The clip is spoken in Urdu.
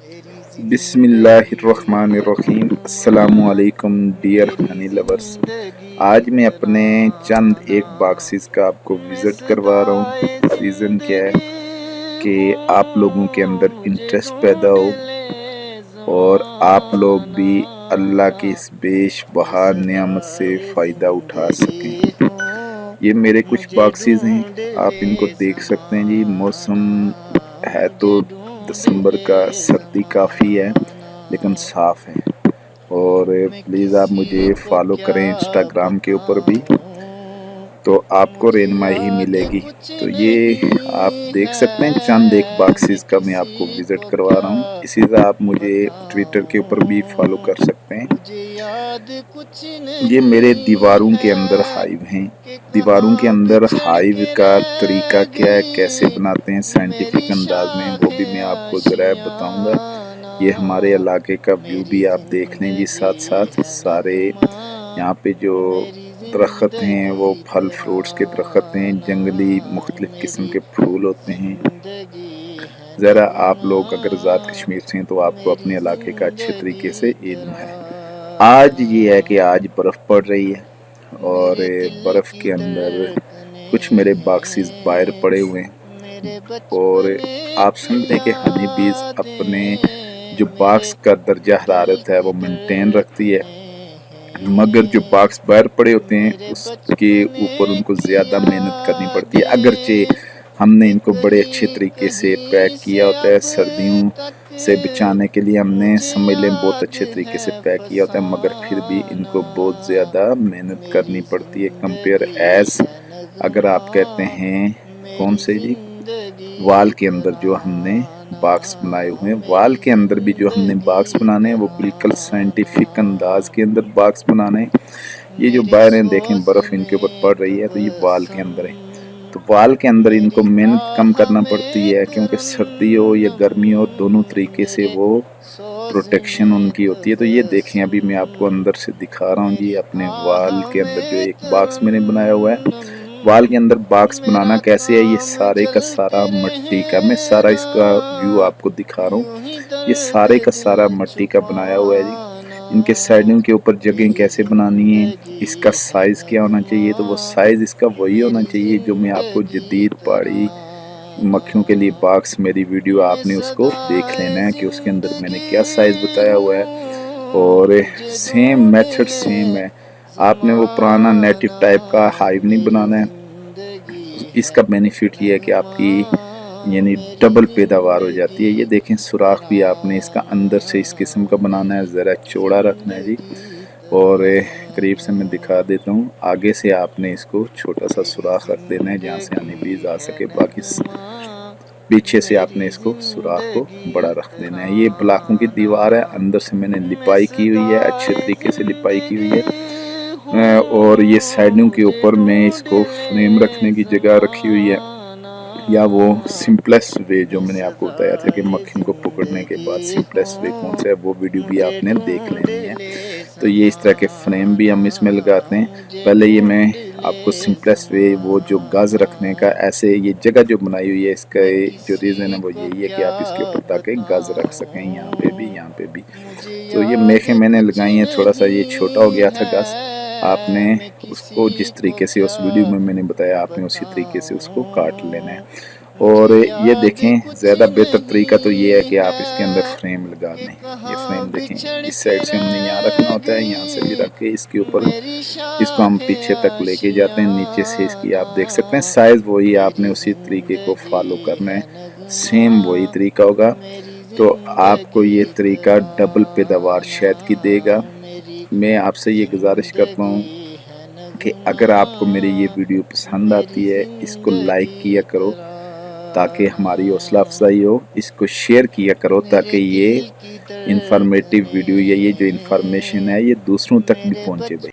بسم اللہ الرحمن الرحیم۔ السلام علیکم ڈیئر ہنی لورز۔ آج میں اپنے چند ایک باکسز کا آپ کو وزٹ کروا رہا ہوں۔ ریزن کیا ہے کہ آپ لوگوں کے اندر انٹرسٹ پیدا ہو اور آپ لوگ بھی اللہ کی اس بیش بہا نعمت سے فائدہ اٹھا سکیں۔ یہ میرے کچھ باکسز ہیں، آپ ان کو دیکھ سکتے ہیں جی۔ موسم ہے تو دسمبر کا، سردی کافی ہے لیکن صاف ہے، اور پلیز آپ مجھے فالو کریں انسٹاگرام کے اوپر بھی، تو آپ کو رہنمائی ملے گی۔ تو یہ آپ دیکھ سکتے ہیں چند ایک باکسز کا میں آپ کو وزٹ کروا رہا ہوں۔ اسی طرح آپ مجھے ٹویٹر کے اوپر بھی فالو کر سکتے ہیں۔ یہ میرے دیواروں کے اندر ہائیو ہیں۔ دیواروں کے اندر ہائیو کا طریقہ کیا ہے، کیسے بناتے ہیں سائنٹیفک انداز میں، وہ بھی میں آپ کو ذرا بتاؤں گا۔ یہ ہمارے علاقے کا ویو بھی آپ دیکھ لیں جی، ساتھ ساتھ سارے یہاں پہ جو درخت ہیں وہ پھل فروٹس کے درخت ہیں، جنگلی مختلف قسم کے پھول ہوتے ہیں۔ ذرا آپ لوگ اگر ذات کشمیر سے ہیں تو آپ کو اپنے علاقے کا اچھے طریقے سے علم ہے۔ آج یہ ہے کہ آج برف پڑ رہی ہے، اور برف کے اندر کچھ میرے باکسز باہر پڑے ہوئے ہیں، اور آپ سمجھتے ہیں کہ ہنی بیز اپنے جو باکس کا درجہ حرارت ہے وہ مینٹین رکھتی ہے، مگر جو باکس باہر پڑے ہوتے ہیں اس کے اوپر ان کو زیادہ محنت کرنی پڑتی ہے۔ اگرچہ ہم نے ان کو بڑے اچھے طریقے سے پیک کیا ہوتا ہے، سردیوں سے بچانے کے لیے ہم نے سمجھ لیں بہت اچھے طریقے سے پیک کیا ہوتا ہے، مگر پھر بھی ان کو بہت زیادہ محنت کرنی پڑتی ہے کمپیئر ایز اگر آپ کہتے ہیں کون سے جی، وال کے اندر جو ہم نے باکس بنائے ہوئے ہیں، وال کے اندر بھی جو ہم نے باکس بنانے ہیں وہ بالکل سائنٹیفک انداز کے اندر باکس بنانے ہیں۔ یہ جو باہر ہیں دیکھیں برف ان کے اوپر پڑ رہی ہے، تو یہ وال کے اندر ہے، تو وال کے اندر ان کو محنت کم کرنا پڑتی ہے، کیونکہ سردی ہو یا گرمی ہو دونوں طریقے سے وہ پروٹیکشن ان کی ہوتی ہے۔ تو یہ دیکھیں ابھی میں آپ کو اندر سے دکھا رہا ہوں جی، اپنے وال کے اندر جو ایک باکس میں نے بنایا ہوا ہے۔ وال کے اندر باکس بنانا کیسے ہے، یہ سارے کا سارا مٹی کا، میں سارا اس کا ویو آپ کو دکھا رہا ہوں۔ یہ سارے کا سارا مٹی کا بنایا ہوا ہے جی۔ ان کے سائڈوں کے اوپر جگہیں کیسے بنانی ہے، اس کا سائز کیا ہونا چاہیے، تو وہ سائز اس کا وہی ہونا چاہیے جو میں آپ کو جدید پہاڑی مکھیوں کے لیے باکس، میری ویڈیو آپ نے اس کو دیکھ لینا ہے کہ اس کے اندر میں نے کیا سائز بتایا ہوا ہے، اور سیم میتھڈ سیم ہے۔ آپ نے وہ پرانا نیٹو ٹائپ کا ہائیو نہیں بنانا ہے، اس کا بینیفٹ یہ ہے کہ آپ کی یعنی ڈبل پیداوار ہو جاتی ہے۔ یہ دیکھیں سوراخ بھی آپ نے اس کا اندر سے اس قسم کا بنانا ہے، ذرا چوڑا رکھنا ہے جی، اور قریب سے میں دکھا دیتا ہوں۔ آگے سے آپ نے اس کو چھوٹا سا سوراخ رکھ دینا ہے جہاں سے ہنی بیز آ سکے، باقی پیچھے سے آپ نے اس کو سوراخ کو بڑا رکھ دینا ہے۔ یہ بلاکوں کی دیوار ہے، اندر سے میں نے لپائی کی ہوئی ہے، اچھے طریقے سے لپائی کی ہوئی ہے، اور یہ سائڈوں کے اوپر میں اس کو فریم رکھنے کی جگہ رکھی ہوئی ہے، یا وہ سمپلیس وے جو میں نے آپ کو بتایا تھا کہ مکھیوں کو پکڑنے کے بعد سمپلیس وے کون سا ہے، وہ ویڈیو بھی آپ نے دیکھ لینی ہے۔ تو یہ اس طرح کے فریم بھی ہم اس میں لگاتے ہیں۔ پہلے یہ میں آپ کو سمپلیس وے وہ جو گاز رکھنے کا، ایسے یہ جگہ جو بنائی ہوئی ہے اس کا جو ریزن ہے وہ یہی ہے کہ آپ اس کے اوپر تاکہ گاز رکھ سکیں، یہاں پہ بھی یہاں پہ بھی۔ تو یہ میخیں میں نے لگائی ہیں، تھوڑا سا یہ چھوٹا ہو گیا تھا گاز، آپ نے اس کو جس طریقے سے اس ویڈیو میں نے بتایا آپ نے اسی طریقے سے اس کو کاٹ لینا ہے۔ اور یہ دیکھیں زیادہ بہتر طریقہ تو یہ ہے کہ آپ اس کے اندر فریم لگا دیں۔ یہ فریم دیکھیں اس سائڈ سے ہم نے یہاں رکھنا ہوتا ہے، یہاں سے بھی رکھ کے اس کے اوپر اس کو ہم پیچھے تک لے کے جاتے ہیں، نیچے سے اس کی آپ دیکھ سکتے ہیں سائز وہی، آپ نے اسی طریقے کو فالو کرنا ہے، سیم وہی طریقہ ہوگا، تو آپ کو یہ طریقہ ڈبل پیداوار شہد کی دے گا۔ میں آپ سے یہ گزارش کرتا ہوں کہ اگر آپ کو میری یہ ویڈیو پسند آتی ہے اس کو لائک کیا کرو تاکہ ہماری حوصلہ افزائی ہو، اس کو شیئر کیا کرو تاکہ یہ انفارمیٹیو ویڈیو یا یہ جو انفارمیشن ہے یہ دوسروں تک بھی پہنچے بھائی۔